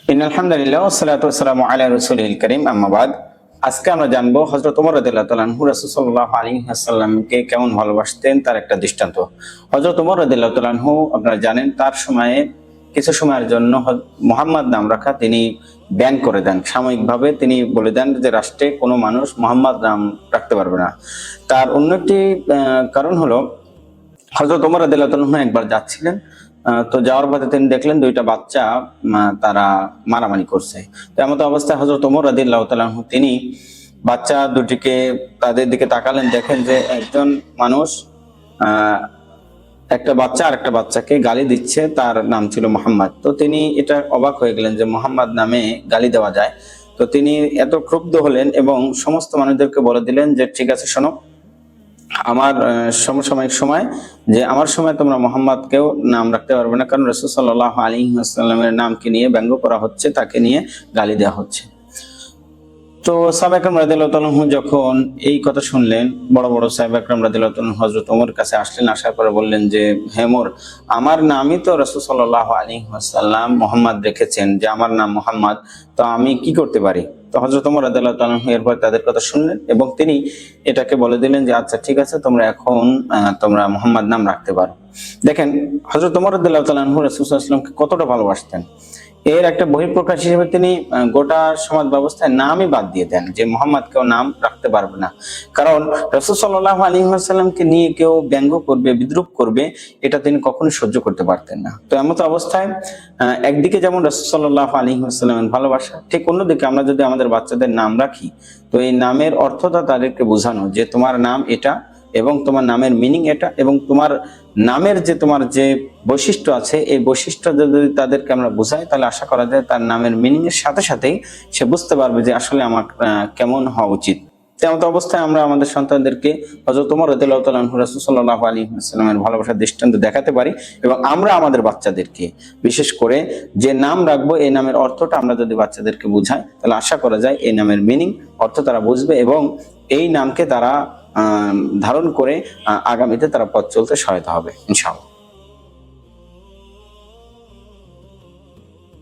আলহামদুলিল্লাহ ওয়াসসালাতু ওয়াসসালামু আলা রাসূলিল কারীম, আম্মা বাদ। আজকে আমরা জানবো হযরত ওমর রাদিয়াল্লাহু তাআলা আনহু রাসূল সাল্লাল্লাহু আলাইহি ওয়াসাল্লামকে কেমন ভালোবাসতেন তার একটা দৃষ্টান্ত। হযরত ওমর রাদিয়াল্লাহু তাআলা আনহু, আপনারা জানেন, তার সময়ে কিছু সময়ের জন্য মুহাম্মদ নাম রাখা তিনি ব্যান করে দেন। সাময়িকভাবে তিনি বলে দেন যে রাষ্ট্রে কোনো মানুষ মুহাম্মদ নাম রাখতে পারবে না। তার অন্য একটি কারণ হলো, হযরত ওমর রাদিয়াল্লাহু তাআলা আনহু একবার যাচ্ছিলেন, তো যাওয়ার পথে তিনি দেখলেন দুইটা বাচ্চা তারা মারামারি করছে। তো এমত অবস্থায় হযরত ওমর রাদিয়াল্লাহু তাআলা আনহু তিনি বাচ্চা দুটিকে তাদের দিকে তাকালেন, দেখেন যে একজন মানুষ একটা বাচ্চা আর একটা বাচ্চাকে গালি দিচ্ছে, তার নাম ছিল মুহাম্মদ। তো তিনি এটা অবাক হয়ে গেলেন যে মুহাম্মদ নামে গালি দেওয়া যায়। তো তিনি এত ক্রুদ্ধ হলেন এবং সমস্ত মানুষদেরকে বলে দিলেন যে ঠিক আছে, শোনো, আমার সমসাময়িক সময় যে আমার সময় তোমরা মুহাম্মদকেও নাম রাখতে পারবে না, কারণ রাসূল সাল্লাল্লাহু আলাইহি ওয়াসাল্লামের নামকে নিয়ে ব্যঙ্গ করা হচ্ছে, তাকে নিয়ে গালি দেওয়া হচ্ছে। তো সাহাবা একরাম রাদিয়াল্লাহু তাআলা আনহু যখন এই কথা শুনলেন, বড় বড় সাহাবা একরাম রাদিয়াল্লাহু তাআলা আনহু হযরত ওমর কাছে আসলেন। আসার পরে বললেন যে হে ওমর, আমার নামই তো রাসূল সাল্লাল্লাহু আলাইহি ওয়াসাল্লাম মুহাম্মদ রেখেছেন, যে আমার নাম মুহাম্মদ, তো আমি কি করতে পারি? তো হযরত ওমর রাদিয়াল্লাহু তাআলা আনহু এরপর তাদের কথা শুনলেন এবং তিনি এটাকে বলে দিলেন যে আচ্ছা ঠিক আছে, তোমরা এখন তোমরা মুহাম্মদ নাম রাখতে পারো। দেখেন হযরত ওমর রাদিয়াল্লাহু তাআলা আনহু রাসূল সাল্লাল্লাহু আলাইহি ওয়াসাল্লামকে কতটা ভালোবাসতেন। এর একটা বহিঃপ্রকাশ হিসেবে তিনি গোটা সমাজ ব্যবস্থায় নামই বাদ দিয়ে দেন, যে মুহাম্মদ কেউ নাম রাখতে পারবে না। কারণ রাসূল সাল্লাল্লাহু আলাইহি ওয়াসাল্লামকে নিয়ে কেউ ব্যঙ্গ করবে, বিদ্রূপ করবে, এটা তিনি কখনোই সহ্য করতে পারতেন না। তো এমত অবস্থায় একদিকে যেমন রাসূল সাল্লাল্লাহু আলাইহি ওয়াসাল্লামের ভালোবাসা, ঠিক অন্যদিকে আমরা যদি আমাদের বাচ্চাদের নাম রাখি, তো এই নামের অর্থটা তাদেরকে বোঝানো যে তোমার নাম এটা এবং তোমার নামের মিনিং এটা, এবং তোমার নামের যে তোমার যে বৈশিষ্ট্য আছে, এই বৈশিষ্ট্য যদি তাদেরকে আমরা বোঝাই, তাহলে আশা করা যায় তার নামের মিনিং এর সাথে সাথেই সে বুঝতে পারবে যে আসলে আমার কেমন হওয়া উচিত। তেমন অবস্থায় আমরা আমাদের সন্তানদেরকে হযরত ওমর রাদিয়াল্লাহু তাআলা আনহু রাসূল সাল্লাল্লাহু আলাইহি ওয়াসাল্লামের ভালোবাসার দৃষ্টান্ত দেখাতে পারি, এবং আমরা আমাদের বাচ্চাদেরকে বিশেষ করে যে নাম রাখবো, এই নামের অর্থটা আমরা যদি বাচ্চাদেরকে বুঝাই, তাহলে আশা করা যায় এই নামের মিনিং, অর্থ তারা বুঝবে এবং এই নামকে তারা ধারণ করে আগামীতে তারা পথ চলতে সহায়তা হবে ইনশাআল্লাহ।